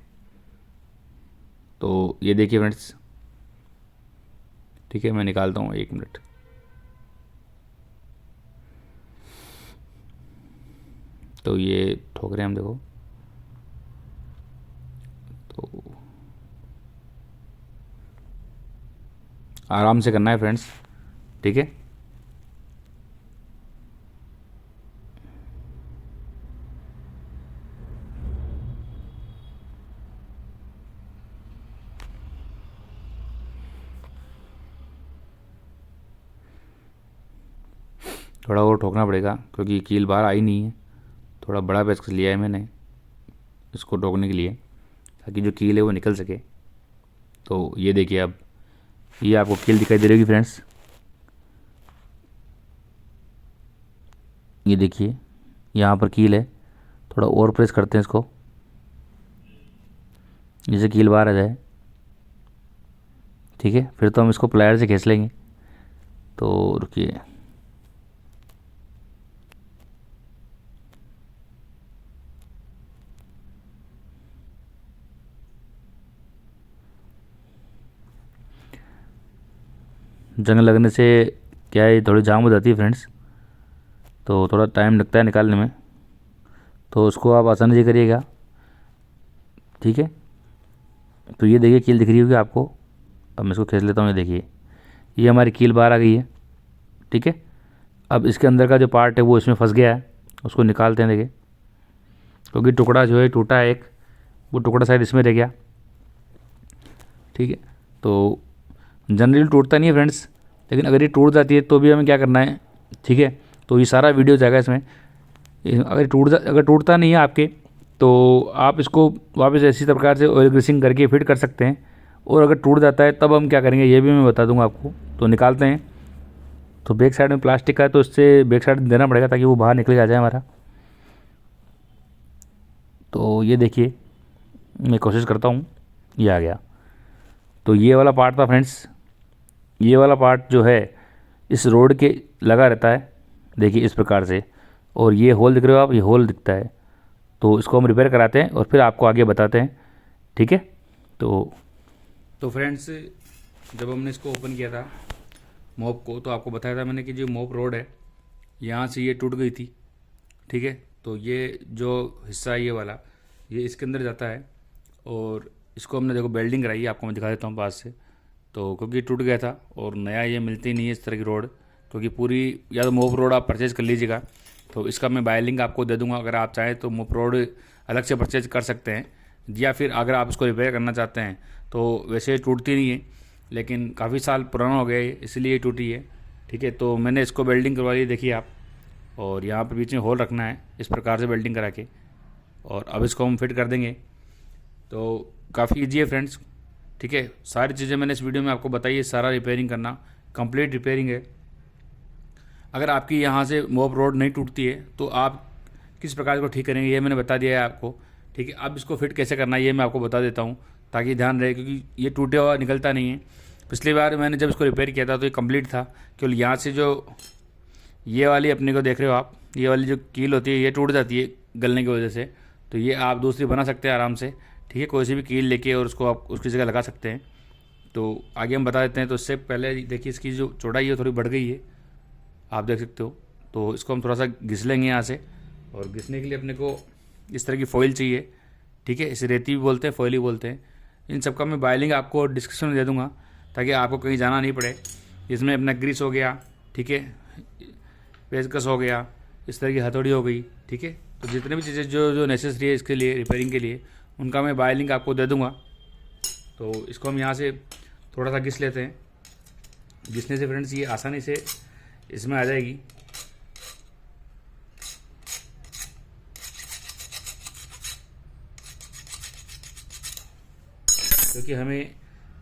तो ये देखिए फ्रेंड्स, ठीक है, मैं निकालता हूँ 1 मिनट। तो ये ठोक रहे हैं हम, देखो। तो आराम से करना है फ्रेंड्स, ठीक है। थोड़ा और ठोकना पड़ेगा क्योंकि कील बाहर आई नहीं है। थोड़ा बड़ा पेचकस लिया है मैंने इसको ठोकने के लिए, ताकि जो कील है वो निकल सके। तो ये देखिए, अब ये आपको कील दिखाई दे रही होगी फ्रेंड्स। ये देखिए यहाँ पर कील है, थोड़ा और प्रेस करते हैं इसको जिससे कील बाहर आ जाए, ठीक है। फिर तो हम इसको प्लायर से खींच लेंगे। तो रुकिए, जंग लगने से क्या है, थोड़ी जाम हो जाती है फ्रेंड्स, तो थोड़ा टाइम लगता है निकालने में। तो उसको आप आसानी से करिएगा, ठीक है। तो ये देखिए कील दिख रही होगी आपको। अब मैं इसको खींच लेता हूँ। ये देखिए, ये हमारी कील बाहर आ गई है, ठीक है। अब इसके अंदर का जो पार्ट है वो इसमें फंस गया है, उसको निकालते हैं। देखिए, क्योंकि टुकड़ा जो है टूटा है एक, वो टुकड़ा शायद इसमें रह गया, ठीक है। तो जनरली टूटता नहीं है फ्रेंड्स, लेकिन अगर ये टूट जाती है तो भी हमें क्या करना है, ठीक है। तो ये सारा वीडियो जाएगा इसमें। अगर टूटता नहीं है आपके, तो आप इसको वापस ऐसी प्रकार से ऑयल ग्रीसिंग करके फिट कर सकते हैं। और अगर टूट जाता है तब हम क्या करेंगे ये भी मैं बता दूंगा आपको। तो निकालते हैं। तो बैक साइड में प्लास्टिक का है, तो इससे बैक साइड देना पड़ेगा ताकि वो बाहर निकल आ जाए हमारा। तो ये देखिए, मैं कोशिश करता हूँ, ये आ गया। तो ये वाला पार्ट था फ्रेंड्स, ये वाला पार्ट जो है इस रोड के लगा रहता है, देखिए इस प्रकार से। और ये होल दिख रहे हो आप, ये होल दिखता है। तो इसको हम रिपेयर कराते हैं और फिर आपको आगे बताते हैं, ठीक है। तो फ्रेंड्स, जब हमने इसको ओपन किया था मोप को, तो आपको बताया था मैंने कि जो मोप रोड है यहाँ से ये टूट गई थी, ठीक है। तो ये जो हिस्सा है ये वाला, ये इसके अंदर जाता है। और इसको हमने देखो वेल्डिंग कराई है, आपको मैं दिखा देता हूँ पास से। तो क्योंकि टूट गया था और नया ये मिलती नहीं है इस तरह की रोड, क्योंकि पूरी या तो मोप रोड आप परचेज़ कर लीजिएगा। तो इसका मैं बाय लिंक आपको दे दूंगा, अगर आप चाहें तो मोप रोड अलग से परचेज कर सकते हैं। या फिर अगर आप इसको रिपेयर करना चाहते हैं, तो वैसे टूटती नहीं है, लेकिन काफ़ी साल पुराना हो गया है इसलिए ये टूटी है, ठीक है। तो मैंने इसको वेल्डिंग करवा ली, देखिए आप। और यहाँ पर बीच में होल रखना है इस प्रकार से वेल्डिंग करा के, और अब इसको हम फिट कर देंगे। तो काफ़ी ईजी है फ्रेंड्स, ठीक है। सारी चीज़ें मैंने इस वीडियो में आपको बताई है, सारा रिपेयरिंग करना कंप्लीट रिपेयरिंग है। अगर आपकी यहाँ से मोप रोड नहीं टूटती है तो आप किस प्रकार को ठीक करेंगे ये मैंने बता दिया है आपको, ठीक है। अब इसको फिट कैसे करना है ये मैं आपको बता देता हूँ, ताकि ध्यान रहे, क्योंकि ये टूटे हुआ निकलता नहीं है। पिछली बार मैंने जब इसको रिपेयर किया था तो ये कंप्लीट था, केवल यहाँ से जो ये वाली अपने को देख रहे हो आप, ये वाली जो कील होती है ये टूट जाती है गलने की वजह से। तो ये आप दूसरी बना सकते हैं आराम से, ठीक है। कोई सी भी कील लेके और उसको आप उसकी जगह लगा सकते हैं। तो आगे हम बता देते हैं। तो इससे पहले देखिए इसकी जो चौड़ाई है थोड़ी बढ़ गई है, आप देख सकते हो। तो इसको हम थोड़ा सा घिस लेंगे यहाँ से, और घिसने के लिए अपने को इस तरह की फॉइल चाहिए, ठीक है। इसे रेती भी बोलते हैं, फॉइल भी बोलते हैं। इन सब का मैं बाइलिंग आपको डिस्क्रिप्शन में दे दूँगा, ताकि आपको कहीं जाना नहीं पड़े। इसमें अपना ग्रीस हो गया, ठीक है, पेचकस हो गया, इस तरह की हथौड़ी हो गई, ठीक है। तो जितने भी चीज़ें जो जो नेसेसरी है इसके लिए रिपेयरिंग के लिए, उनका मैं बाय लिंक आपको दे दूँगा। तो इसको हम यहाँ से थोड़ा सा घिस लेते हैं। घिसने से फ्रेंड्स ये आसानी से इसमें आ जाएगी। क्योंकि हमें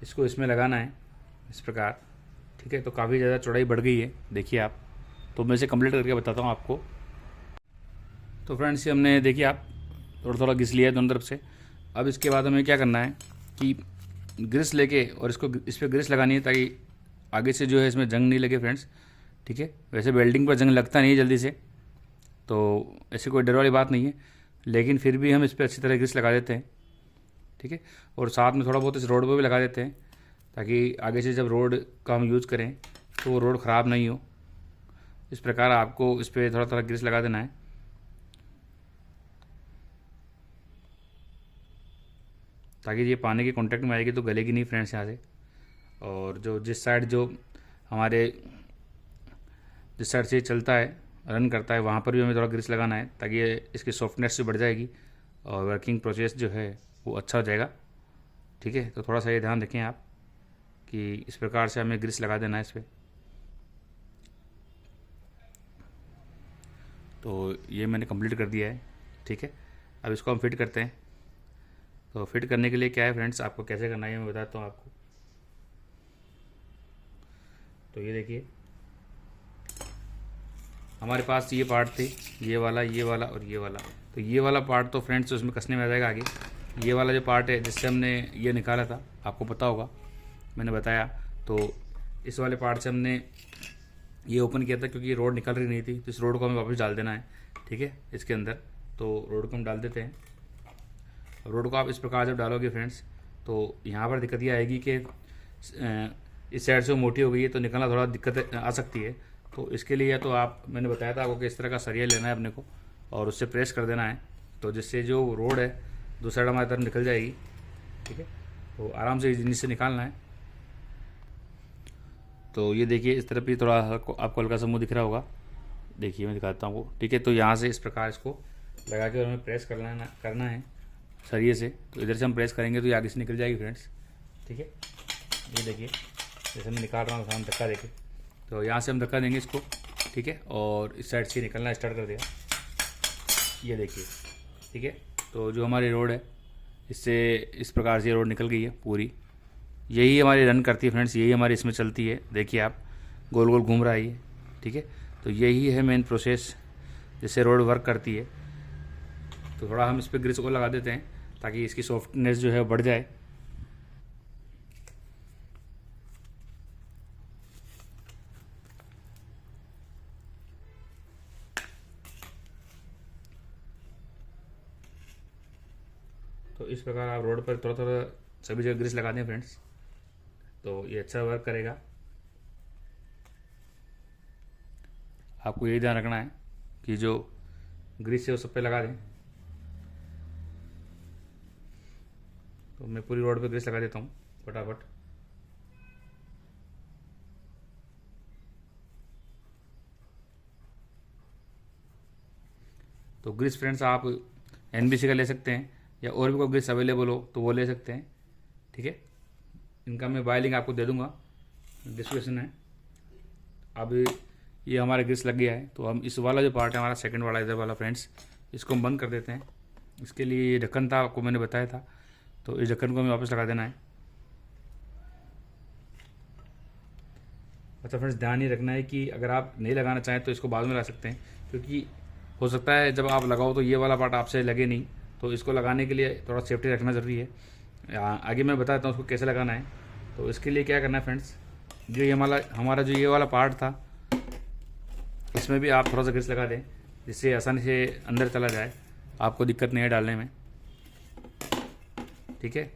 इसको इसमें लगाना है इस प्रकार, ठीक है। तो काफ़ी ज़्यादा चौड़ाई बढ़ गई है, देखिए आप। तो मैं इसे कंप्लीट करके बताता हूँ आपको। तो फ्रेंड्स, ये हमने देखिए आप थोड़ा थोड़ा घिस लिया है दोनों तरफ से। अब इसके बाद हमें क्या करना है कि ग्रिस लेके और इसको इस पर ग्रिस लगानी है, ताकि आगे से जो है इसमें जंग नहीं लगे फ्रेंड्स, ठीक है। वैसे वेल्डिंग पर जंग लगता नहीं है जल्दी से, तो ऐसी कोई डर वाली बात नहीं है, लेकिन फिर भी हम इस पर अच्छी तरह ग्रिस लगा देते हैं, ठीक है। और साथ में थोड़ा बहुत इस रोड पर भी लगा देते हैं, ताकि आगे से जब रोड का हम यूज़ करें तो वो रोड ख़राब नहीं हो। इस प्रकार आपको इस पर थोड़ा थोड़ा ग्रिस लगा देना है, ताकि ये पानी के कांटेक्ट में आएगी तो गलेगी नहीं फ्रेंड्स यहाँ से। और जो जिस साइड जो हमारे जिस साइड से चलता है, रन करता है, वहाँ पर भी हमें थोड़ा ग्रीस लगाना है ताकि इसकी सॉफ्टनेस भी बढ़ जाएगी और वर्किंग प्रोसेस जो है वो अच्छा हो जाएगा। ठीक है, तो थोड़ा सा ये ध्यान रखें आप कि इस प्रकार से हमें ग्रीस लगा देना है इस पर। तो ये मैंने कंप्लीट कर दिया है। ठीक है, अब इसको हम फिट करते हैं। तो फिट करने के लिए क्या है फ्रेंड्स, आपको कैसे करना है मैं बताता हूँ आपको। तो ये देखिए, हमारे पास ये पार्ट थे, ये वाला और ये वाला। तो ये वाला पार्ट तो फ्रेंड्स उसमें कसने में आ जाएगा आगे। ये वाला जो पार्ट है जिससे हमने ये निकाला था, आपको पता होगा, मैंने बताया। तो इस वाले पार्ट से हमने ये ओपन किया था क्योंकि ये रोड निकल रही नहीं थी, तो इस रोड को हमें वापस डाल देना है। ठीक है, इसके अंदर तो रोड को हम डाल देते हैं। रोड को आप इस प्रकार जब डालोगे फ्रेंड्स, तो यहाँ पर दिक्कत ये आएगी कि इस साइड से वो मोटी हो गई है तो निकलना थोड़ा दिक्कत आ सकती है। तो इसके लिए तो आप, मैंने बताया था आपको कि इस तरह का सरिया लेना है अपने को और उससे प्रेस कर देना है, तो जिससे जो रोड है दूसरी साइड हमारी तरफ निकल जाएगी। ठीक है, तो आराम से नीचे निकालना है। तो ये देखिए, इस तरफ भी थोड़ा आपको हल्का सा मुँह दिख रहा होगा, देखिए मैं दिखाता हूँ। ठीक है, तो यहाँ से इस प्रकार इसको लगा के हमें प्रेस करना है सरिये से। तो इधर से हम प्रेस करेंगे तो ये आगे से निकल जाएगी फ्रेंड्स। ठीक है, ये देखिए जैसे मैं निकाल रहा हूँ, हम धक्का देके, तो यहाँ से हम धक्का देंगे इसको। ठीक है, और इस साइड से निकलना स्टार्ट कर देगा, ये देखिए। ठीक है, तो जो हमारी रोड है इससे इस प्रकार से रोड निकल गई है पूरी। यही हमारी रन करती है फ्रेंड्स, यही हमारी इसमें चलती है। देखिए आप, गोल गोल घूम रहा है ये। ठीक है, तो यही है मेन प्रोसेस जिससे रोड वर्क करती है। तो थोड़ा हम इस पर ग्रीस को लगा देते हैं ताकि इसकी सॉफ्टनेस जो है बढ़ जाए। तो इस प्रकार आप रोड पर थोड़ा थोड़ा सभी जगह ग्रीस लगा दें फ्रेंड्स, तो ये अच्छा वर्क करेगा। आपको यही ध्यान रखना है कि जो ग्रीस है वो सब पे लगा दें। तो मैं पूरी रोड पे ग्रीस लगा देता हूँ फटाफट। तो ग्रीस फ्रेंड्स आप NBC का ले सकते हैं या और भी कोई ग्रीस अवेलेबल हो तो वो ले सकते हैं। ठीक है, इनका मैं बाय लिंक आपको दे दूंगा, डिस्क्रिप्शन में। अब ये हमारा ग्रीस लग गया है, तो हम इस वाला जो पार्ट है हमारा सेकंड वाला इधर वाला फ्रेंड्स, इसको हम बंद कर देते हैं। इसके लिए ये ढक्कन था, आपको मैंने बताया था, तो इस ढक्कन को हमें वापस लगा देना है। अच्छा फ्रेंड्स, ध्यान ये रखना है कि अगर आप नहीं लगाना चाहें तो इसको बाद में लगा सकते हैं, क्योंकि हो सकता है जब आप लगाओ तो ये वाला पार्ट आपसे लगे नहीं। तो इसको लगाने के लिए थोड़ा सेफ्टी रखना ज़रूरी है। आगे मैं बताता हूँ उसको कैसे लगाना है। तो इसके लिए क्या करना है फ्रेंड्स, जो ये हमारा जो ये वाला पार्ट था, इसमें भी आप थोड़ा सा ग्रीस लगा दें जिससे आसानी से अंदर चला जाए, आपको दिक्कत नहीं है डालने में। ठीक है,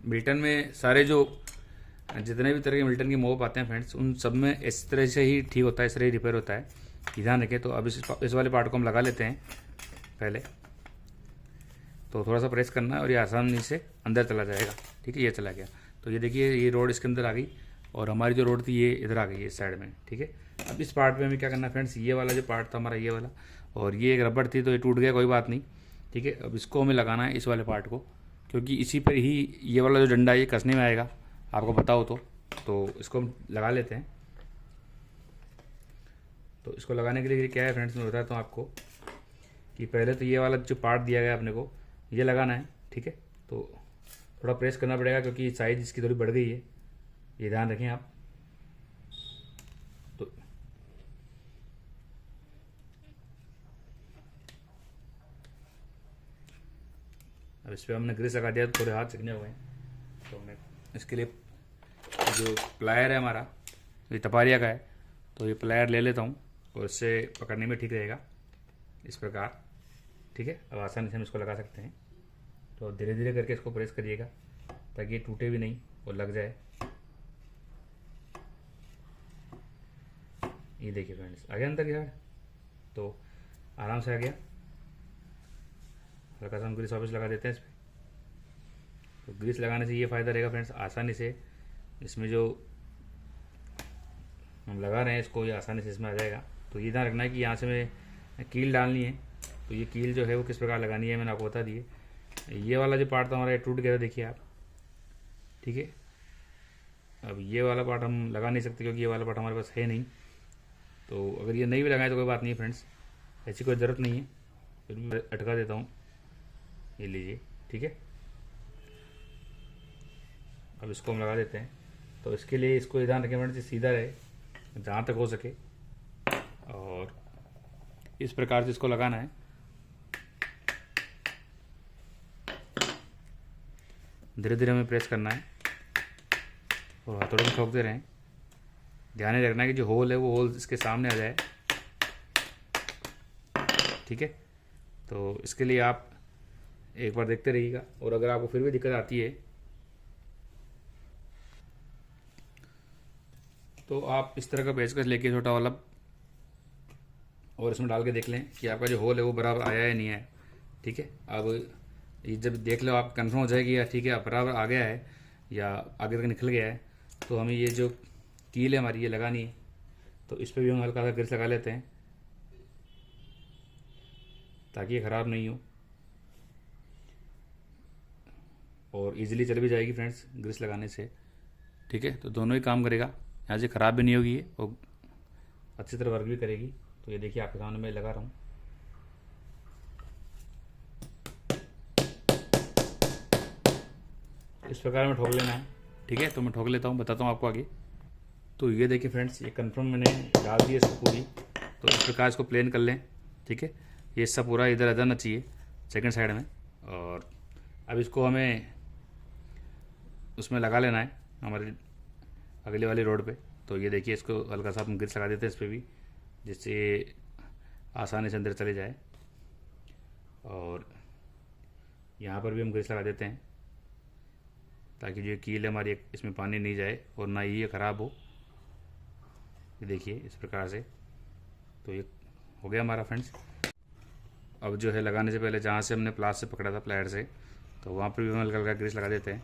मिल्टन में सारे जो जितने भी तरह के मिल्टन के मोप आते हैं फ्रेंड्स, उन सब में इस तरह से ही ठीक होता है, इस तरह ही रिपेयर होता है, ध्यान रखें। तो अब इस वाले पार्ट को हम लगा लेते हैं पहले। तो थोड़ा सा प्रेस करना है और ये आसानी से अंदर चला जाएगा। ठीक है, ये चला गया। तो ये देखिए, ये रोड इसके अंदर आ गई और हमारी जो रोड थी ये इधर आ गई है इस साइड में। ठीक है, अब इस पार्ट पे हमें क्या करना है फ्रेंड्स, ये वाला जो पार्ट था हमारा ये वाला, और ये एक रबड़ थी तो ये टूट गया, कोई बात नहीं। ठीक है, अब इसको हमें लगाना है इस वाले पार्ट को, क्योंकि इसी पर ही ये वाला जो डंडा है ये कसने में आएगा, आपको पता हो तो इसको हम लगा लेते हैं। तो इसको लगाने के लिए क्या है फ्रेंड्स, मैं बताता हूँ आपको कि पहले तो ये वाला जो पार्ट दिया गया अपने को ये लगाना है। ठीक है, तो थोड़ा प्रेस करना पड़ेगा क्योंकि साइज इसकी थोड़ी बढ़ गई है, ये ध्यान रखें आप। तो अब इस पर हमने ग्रीस लगा दिया तो थोड़े हाथ चिकने हुए हैं। तो मैं इसके लिए जो प्लायर है हमारा, ये टपारिया का है, तो ये प्लायर ले लेता हूँ और इससे पकड़ने में ठीक रहेगा इस प्रकार। ठीक है, अब आसानी से हम इसको लगा सकते हैं। तो धीरे धीरे करके इसको प्रेस करिएगा ताकि ये टूटे भी नहीं और लग जाए। ये देखिए फ्रेंड्स, आ गया अंदर गया, तो आराम से आ गया। हल्का सा हम ग्रीस वापस लगा देते हैं इस पर। तो ग्रीस लगाने से ये फ़ायदा रहेगा फ्रेंड्स, आसानी से इसमें जो हम लगा रहे हैं इसको ये आसानी से इसमें आ जाएगा। तो ये ध्यान रखना है कि यहाँ से मैं कील डालनी है। तो ये कील जो है वो किस प्रकार लगानी है मैंने आपको बता दिए। ये वाला जो पार्ट था हमारा ये टूट गया था, देखिए आप, ठीक है। अब ये वाला पार्ट हम लगा नहीं सकते क्योंकि ये वाला पार्ट हमारे पास है नहीं। तो अगर ये नहीं भी लगाए तो कोई बात नहीं है फ्रेंड्स, ऐसी कोई ज़रूरत नहीं है, फिर भी अटका देता हूँ। ये लीजिए, ठीक है। अब इसको हम लगा देते हैं। तो इसके लिए इसको ध्यान रखें फ्रेंड्स, सीधा रहे जहाँ तक हो सके, और इस प्रकार से इसको लगाना है। धीरे धीरे हमें प्रेस करना है और हथौड़े में ठोकते रहें। ध्यान में रखना है कि जो होल है वो होल इसके सामने आ जाए, ठीक है। तो इसके लिए आप एक बार देखते रहिएगा, और अगर आपको फिर भी दिक्कत आती है तो आप इस तरह का पेचकस लेके छोटा वाला और इसमें डाल के देख लें कि आपका जो होल है वो बराबर आया है नहीं है, ठीक है। अब ये जब देख लो आप कंफर्म हो जाएगी या ठीक है बराबर आ गया है या आगे तक निकल गया है, तो हमें ये जो कील है हमारी ये लगानी है। तो इस पर भी हम हल्का सा ग्रीस लगा लेते हैं ताकि ये ख़राब नहीं हो और इजीली चल भी जाएगी फ्रेंड्स ग्रीस लगाने से, ठीक है। तो दोनों ही काम करेगा, यहाँ से ख़राब भी नहीं होगी ये और अच्छी तरह वर्क भी करेगी। तो ये देखिए आपके सामने मैं लगा रहा हूँ। इस प्रकार में ठोक लेना है, ठीक है। तो मैं ठोक लेता हूँ, बताता हूँ आपको आगे। तो ये देखिए फ्रेंड्स, ये कंफर्म मैंने डाल दी है इसको पूरी। तो इस प्रकार इसको प्लेन कर लें, ठीक है। ये सब पूरा इधर आ जाना चाहिए सेकंड साइड में। और अब इसको हमें उसमें लगा लेना है हमारे अगले वाली रोड पे। तो ये देखिए इसको हल्का सा हम ग्रीस लगा देते हैं इस पर भी, जिससे आसानी से अंदर चले जाए। और यहाँ पर भी हम ग्रीस लगा देते हैं ताकि जो कील है हमारी इसमें पानी नहीं जाए और ना ही ये ख़राब हो। ये देखिए इस प्रकार से। तो ये हो गया हमारा फ्रेंड्स। अब जो है लगाने से पहले जहाँ से हमने प्लास से पकड़ा था प्लायर से, तो वहाँ पर भी हम हल्का हल्का ग्रीस लगा देते हैं,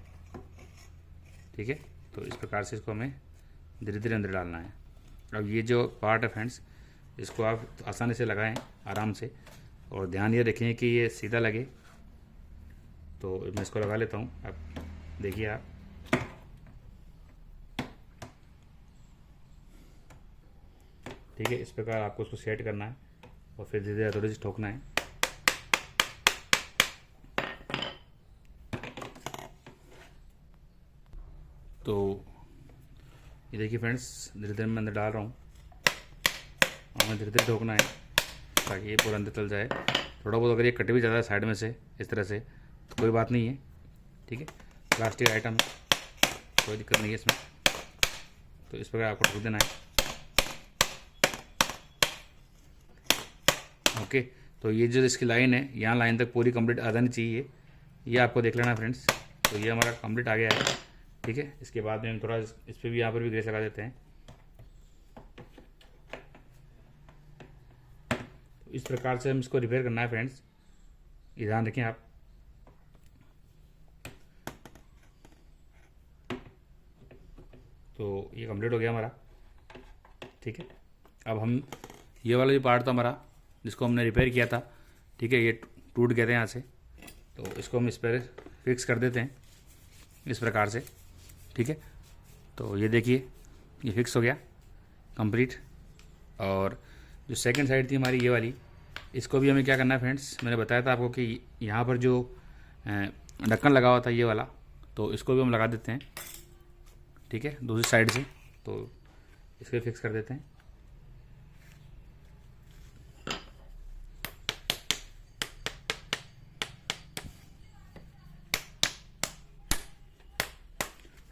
ठीक है। तो इस प्रकार से इसको हमें धीरे धीरे अंदर डालना है। अब ये जो पार्ट है फ्रेंड्स, इसको आप आसानी से लगाएं आराम से, और ध्यान ये रखें कि ये सीधा लगे। तो मैं इसको लगा लेता हूँ, अब देखिए आप, ठीक है। इस प्रकार आपको उसको सेट करना है और फिर धीरे धीरे थोड़ी सी ठोकना है। तो ये देखिए फ्रेंड्स, धीरे धीरे मैं अंदर डाल रहा हूँ और हमें धीरे धीरे ठोकना है ताकि ये पूरा अंदर चल जाए। थोड़ा बहुत अगर ये कट भी जाता है साइड में से इस तरह से तो कोई बात नहीं है, ठीक है। प्लास्टिक आइटम कोई दिक्कत नहीं है इसमें। तो इस प्रकार आपको ठोक देना है, ओके। तो ये जो इसकी लाइन है, यहाँ लाइन तक पूरी कंप्लीट आ जानी चाहिए, ये आपको देख लेना फ्रेंड्स। तो ये हमारा कंप्लीट आ गया है, ठीक है। इसके बाद में हम थोड़ा इस पर भी यहाँ पर भी ग्रेस लगा देते हैं। तो इस प्रकार से हम इसको रिपेयर करना है फ्रेंड्स, ये ध्यान रखें आप। तो ये कंप्लीट हो गया हमारा, ठीक है। अब हम ये वाला जो पार्ट था हमारा जिसको हमने रिपेयर किया था, ठीक है, ये टूट गए थे यहाँ से, तो इसको हम इस पर फिक्स कर देते हैं इस प्रकार से, ठीक है। तो ये देखिए ये फिक्स हो गया कंप्लीट। और जो सेकंड साइड थी हमारी ये वाली, इसको भी हमें क्या करना है फ्रेंड्स, मैंने बताया था आपको कि यहाँ पर जो ढक्कन लगा हुआ था ये वाला, तो इसको भी हम लगा देते हैं, ठीक है, दूसरी साइड से। तो इसको फिक्स कर देते हैं।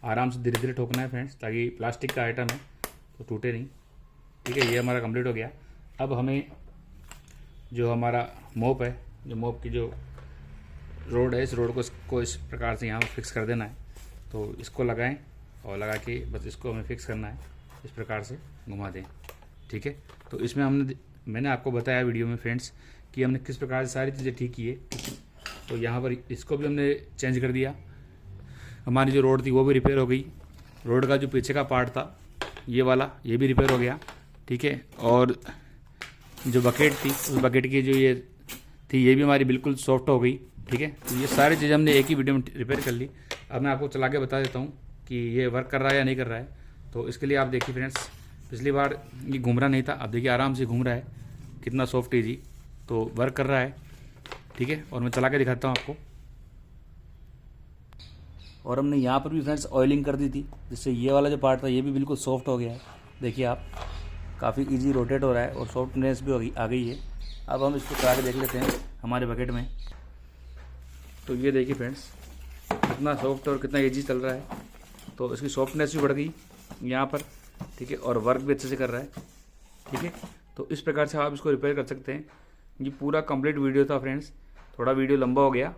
आराम से धीरे धीरे ठोकना है फ्रेंड्स ताकि प्लास्टिक का आइटम है तो टूटे नहीं, ठीक है। ये हमारा कंप्लीट हो गया। अब हमें जो हमारा मोप है, जो मोप की जो रोड है, इस रोड को इस प्रकार से यहाँ पर फिक्स कर देना है। तो इसको लगाएं और लगा के बस इसको हमें फिक्स करना है, इस प्रकार से घुमा दें, ठीक है। तो इसमें मैंने आपको बताया वीडियो में फ्रेंड्स कि हमने किस प्रकार से सारी चीज़ें ठीक की है। तो यहाँ पर इसको भी हमने चेंज कर दिया, हमारी जो रोड थी वो भी रिपेयर हो गई रोड का जो पीछे का पार्ट था ये वाला, ये भी रिपेयर हो गया, ठीक है। और जो बकेट थी, उस बकेट की जो ये थी ये भी हमारी बिल्कुल सॉफ्ट हो गई, ठीक है। तो ये सारी चीज़ें हमने एक ही वीडियो में रिपेयर कर ली। अब मैं आपको चला के बता देता हूँ कि ये वर्क कर रहा है या नहीं कर रहा है। तो इसके लिए आप देखिए फ्रेंड्स, पिछली बार ये घूम रहा नहीं था, अब देखिए आराम से घूम रहा है, कितना सॉफ्ट इजी, तो वर्क कर रहा है, ठीक है। और मैं चला के दिखाता हूँ आपको। और हमने यहाँ पर भी फ्रेंड्स ऑयलिंग कर दी थी, जिससे ये वाला जो पार्ट था ये भी बिल्कुल सॉफ्ट हो गया है। देखिए आप, काफ़ी इजी रोटेट हो रहा है और सॉफ्टनेस भी आ गई है। अब हम इसको चला के देख लेते हैं हमारे बकेट में। तो ये देखिए फ्रेंड्स, कितना सॉफ्ट और कितना इजी चल रहा है। तो इसकी सॉफ्टनेस भी बढ़ गई यहाँ पर, ठीक है। और वर्क भी अच्छे से कर रहा है, ठीक है। तो इस प्रकार से आप इसको रिपेयर कर सकते हैं। ये पूरा कंप्लीट वीडियो था फ्रेंड्स, थोड़ा वीडियो लंबा हो गया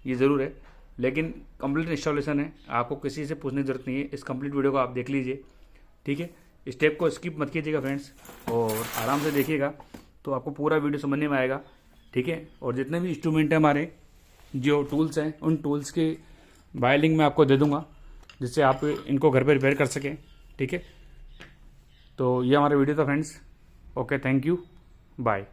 ये ज़रूर है, लेकिन कंप्लीट इंस्टॉलेशन है, आपको किसी से पूछने की ज़रूरत नहीं है। इस कंप्लीट वीडियो को आप देख लीजिए, ठीक है। स्टेप को स्किप मत कीजिएगा फ्रेंड्स, और आराम से देखिएगा तो आपको पूरा वीडियो समझने में आएगा, ठीक है। और जितने भी इंस्ट्रूमेंट हैं हमारे, जो टूल्स हैं, उन टूल्स की बाय लिंक मैं आपको दे दूंगा, जिससे आप इनको घर पे रिपेयर कर सकें, ठीक है। तो ये हमारा वीडियो था friends. Okay, thank you, bye.